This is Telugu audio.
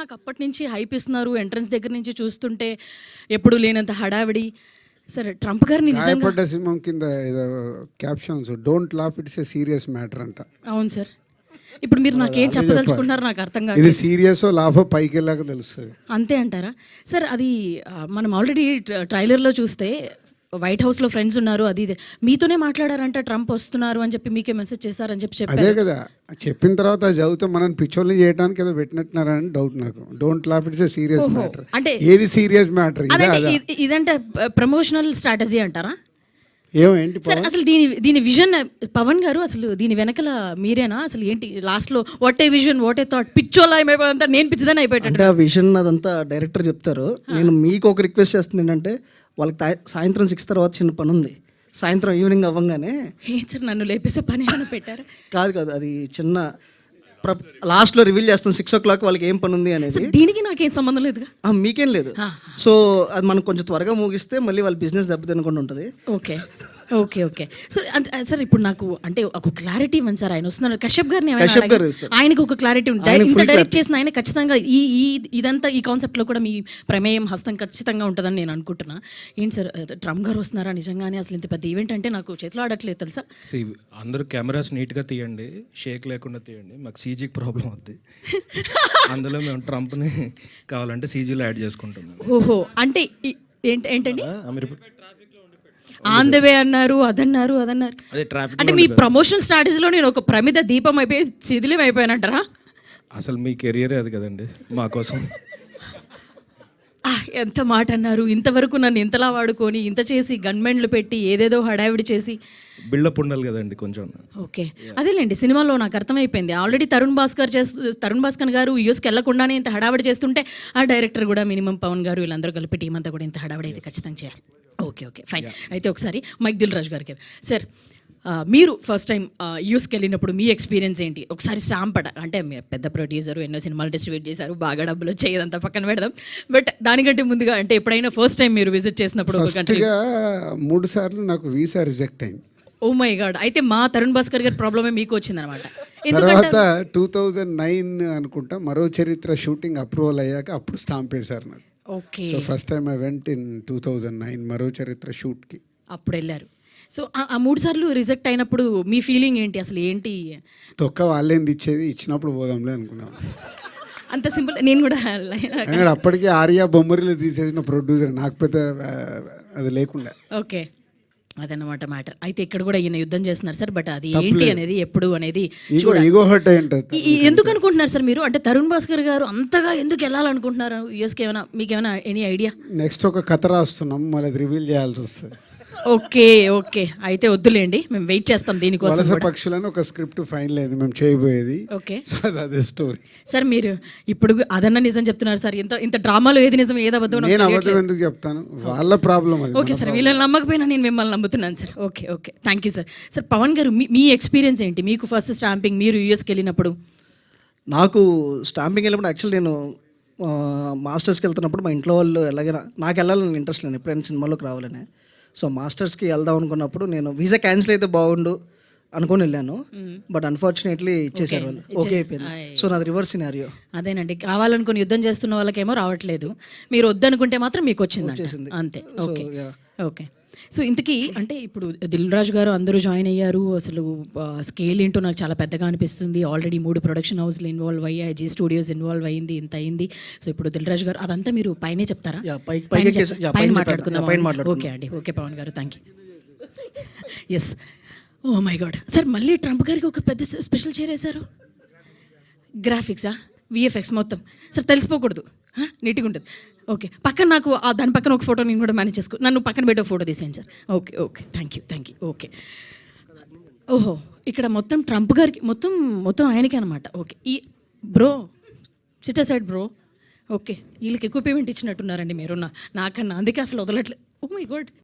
నాకు అప్పటి నుంచి హైప్ ఇస్తున్నారు, ఎంట్రన్స్ దగ్గర నుంచి చూస్తుంటే ఎప్పుడు లేనంత హడావిడి. సరే ట్రంప్ గారిని నిజంగా గాయపడ్డ సింహం కింద ఏదో captions don't laugh it's a serious matter అంట. అవును సార్. ఇప్పుడు మీరు నాకేం చెప్పదలుచుకున్నారు నాకు అర్థం కాదు. ఇది సీరియస్ లాఫో పైకి వెళ్ళాక తెలుస్తుంది. అంతే అంటారా సార్? అది మనం ఆల్రెడీ ట్రైలర్లో చూస్తే వైట్ హౌస్లో ఫ్రెండ్స్ ఉన్నారు, అది ఇది మీతోనే మాట్లాడారంట, ట్రంప్ వస్తున్నారు అని చెప్పి మీకే మెసేజ్ చేశారని చెప్పి చెప్పారు. అదే కదా చెప్పిన తర్వాత అది చదివితే మనం పిచ్చోళ్ళు చేయడానికి ఏదో పెట్టినట్టున్నారని డౌట్ నాకు. Don't laugh it's a serious matter అంటే ఏది సీరియస్ మ్యాటర్? ఇదంటే ప్రమోషనల్ స్ట్రాటజీ అంటారా? ఏమేంటి సార్ అసలు దీని విజన్ పవన్ గారు, అసలు దీని వెనకల మీరేనా? అసలు ఏంటి లాస్ట్లో what a vision what a thought? పిచ్చోలా అయిపోయిందంతా, నేను పిచ్చిదని అయిపోయాను అంటే ఆ విజన్ అదంతా డైరెక్టర్ చెప్తారు. నేను మీకు ఒక రిక్వెస్ట్ చేస్తుంది ఏంటంటే, వాళ్ళకి సాయంత్రం 6 తర్వాత చిన్న పని ఉంది, సాయంత్రం ఈవినింగ్ అవ్వగానే. ఏం సార్ నన్ను లేపేసే పని ఏమైనా పెట్టారా? కాదు అది చిన్న లాస్ట్లో రివీల్ చేస్తాం 6 o'clock వాళ్ళకి ఏం పని ఉంది అనేది. దీనికి నాకేం సంబంధం లేదుగా. మీకేం లేదు. సో అది మనం కొంచెం త్వరగా ముగిస్తే మళ్ళీ వాళ్ళ బిజినెస్ దెబ్బతినకుండా ఉంటుంది. Okay okay okay sir. Sir ఇప్పుడు నాకు అంటే ఒక క్లారిటీ ఇవ్వండి సార్. ఆయన వస్తున్నారు, కశ్యప్ గారిని ఆయనకు ఒక క్లారిటీ ఉంటుంది. ఇంత డైరెక్ట్ చేసిన ఆయన ఖచ్చితంగా ఇదంతా ఈ కాన్సెప్ట్లో కూడా మీ ప్రమేయం హస్తం ఖచ్చితంగా ఉంటుందని నేను అనుకుంటున్నా. ఏంటి సార్ ట్రంప్ గారు వస్తున్నారా నిజంగానే? అసలు ఇంత పెద్ద ఈవెంట్ అంటే నాకు చేతిలో ఆడట్లేదు తెలుసా. అందరూ కెమెరాస్ నీట్గా తీయండి, షేక్ లేకుండా తీయండి, మాకు సీజీకి ప్రాబ్లం అవుద్ది. అందులో మేము ట్రంప్ని కావాలంటే సీజీలో యాడ్ చేసుకుంటున్నాం. ఓహో అంటే ఏంటండి ఆన్ ద వే అన్నారు, అదన్నారు. అంటే మీ ప్రమోషన్ స్ట్రాటజీలో నేను ఒక ప్రమిద దీపం అయిపోయి శిథిలం అయిపోయానంటారా? అసలు మీ కెరియరే అది కదండి మా కోసం. ఎంత మాట అన్నారు. ఇంతవరకు నన్ను ఇంతలా వాడుకొని ఇంత చేసి గన్మెన్లు పెట్టి ఏదేదో హడావిడి చేసి బిల్డప్ ఉండాలి కదండి కొంచెం. ఓకే అదేలేండి, సినిమాలో నాకు అర్థమైపోయింది. ఆల్రెడీ తరుణ్ భాస్కర్ గారు యూఎస్కి వెళ్ళకుండానే ఇంత హడావిడి చేస్తుంటే ఆ డైరెక్టర్ కూడా మినిమం పవన్ గారు వీళ్ళందరూ కలిపి టీం అంతా కూడా ఇంత హడావిడి అయితే ఖచ్చితంగా చేయాలి. Okay fine. అయితే ఒకసారి మైక్ దిల్ రాజు గారికి సార్, మీరు ఫస్ట్ టైం యూఎస్కి వెళ్ళినప్పుడు మీ ఎక్స్పీరియన్స్ ఏంటి? ఒకసారి స్టాంపడ అంటే మీరు పెద్ద ప్రొడ్యూసర్, ఎన్నో సినిమాలు డిస్ట్రిబ్యూట్ చేశారు, బాగా డబ్బులు వచ్చేదంతా పక్కన పెడదాం. బట్ దానికంటే ముందుగా అంటే ఎప్పుడైనా ఫస్ట్ టైం మీరు విజిట్ చేసినప్పుడు 3 సార్లు నాకు వీసా రిజెక్ట్ అయింది. Oh my god. అయితే మా తరుణ్ భాస్కర్ గారి ప్రాబ్లమే మీకు వచ్చిందనమాట. తర్వాత 2009 అనుకుంటా మరో చరిత్ర షూటింగ్ అప్రూవల్ అయ్యాక అప్పుడు స్టాంప్ వేశారు నాకు. Okay. So first time I went in 2009 మరో చరిత్ర షూట్కి. అప్పుడు వెళ్ళారు. సో ఆ 3 సార్లు రిజెక్ట్ అయినప్పుడు మీ ఫీలింగ్ ఏంటి? అసలు ఏంటి? తొక్క వాళ్ళేంది ఇచ్చేది, ఇచ్చినప్పుడు పోదాంలే అనుకున్నాను. అంత సింపుల్. నేను కూడా అప్పటికే ఆర్యా బొమ్మరిలో తీసేసిన ప్రొడ్యూసర్, నాకు పెద్ద అది లేకుండా. ఓకే అదన్నమాట మ్యాటర్. అయితే ఇక్కడ కూడా ఈయన యుద్ధం చేస్తున్నారు సార్. బట్ అది ఏంటి అనేది ఎప్పుడు అనేది ఎందుకు అనుకుంటున్నారు సార్ మీరు? అంటే తరుణ్ భాస్కర్ గారు అంతగా ఎందుకు వెళ్ళాలనుకుంటున్నారు యూఎస్కి? మీకేమైనా ఎనీ ఐడియా? నెక్స్ట్ ఒక కథ రాస్తున్నాం, మళ్ళీ అది రివీల్ చేయాల్సి వస్తుంది. ఓకే అయితే వద్దులేండి, మేము వెయిట్ చేస్తాం దీనికోసం. వలస పక్షులను ఒక స్క్రిప్ట్ ఫైనల్ అయింది మేము చేయబోయేది. ఓకే అదే స్టోరీ. సార్ మీరు ఇప్పుడు అదన్నా నిజం చెప్తున్నారు సార్. ఇంత డ్రామాలో ఏది నిజం ఏది అబద్ధం? నేను అబద్ధం ఎందుకు చెప్తాను, వాళ్ళ ప్రాబ్లం అది. ఓకే సార్, వీళ్ళని నమ్మకపోయినా నేను మిమ్మల్ని నమ్ముతున్నాను sir. Okay thank you sir. Sir Pawan garu మీ ఎక్స్పీరియన్స్ ఏంటి? మీకు ఫస్ట్ స్టాంపింగ్ మీరు యూఎస్కి వెళ్ళినప్పుడు? నాకు స్టాంపింగ్ వెళ్ళినప్పుడు యాక్చువల్ నేను మాస్టర్స్కి వెళ్తున్నప్పుడు మా ఇంట్లో వాళ్ళు ఎలాగైనా నాకు వెళ్ళాలని ఇంట్రెస్ట్ లేదు, ఎప్పుడైనా సినిమాలోకి రావాలని. సో మాస్టర్స్కి వెళ్దాం అనుకున్నప్పుడు నేను వీసా క్యాన్సిల్ అయితే బాగుండు అనుకొని వెళ్ళాను. బట్ అన్ఫార్చునేట్లీ ఇచ్చేసారు వాళ్ళు. ఓకే అయిపోయింది. సో నాది రివర్స్ సినారియో. అదేనండి, కావాలనుకుని యుద్ధం చేస్తున్న వాళ్ళకేమో రావట్లేదు, మీరు వద్దనుకుంటే మాత్రం మీకు వచ్చేసింది అంతే. ఓకే సో ఇంతకీ అంటే ఇప్పుడు దిల్ రాజు గారు అందరూ జాయిన్ అయ్యారు. అసలు స్కేల్ ఏంటో నాకు చాలా పెద్దగా అనిపిస్తుంది. ఆల్రెడీ 3 ప్రొడక్షన్ హౌస్లు ఇన్వాల్వ్ అయ్యాయి, జీ స్టూడియోస్ ఇన్వాల్వ్ అయింది, ఇంత అయింది. సో ఇప్పుడు దిల్ రాజు గారు అదంతా మీరు పైనే చెప్తారా? పైన మాట్లాడుకుందాం. ఓకే అండి, okay Pawan garu, thank you. Yes, oh my god sir, మళ్ళీ ట్రంప్ గారికి ఒక పెద్ద స్పెషల్ చేరేశారు. గ్రాఫిక్సా, విఎఫ్ఎక్స్ మొత్తం సార్, తెలిసిపోకూడదు, నీట్గా ఉంటుంది. ఓకే పక్కన నాకు దాని పక్కన ఒక ఫోటో నేను కూడా మేనేజ్ చేసుకో, నన్ను పక్కన పెట్టి ఒక ఫోటో తీసేయండి sir. Okay thank you. Okay ఓహో ఇక్కడ మొత్తం ట్రంప్ గారికి మొత్తం ఆయనకే అనమాట. ఓకే ఈ bro SIT side bro. Okay వీళ్ళకి ఎక్కువ పేమెంట్ ఇచ్చినట్టున్నారండి మీరు నాకన్నా, అందుకే అసలు వదలట్లేదు. ఓ మై గాడ్.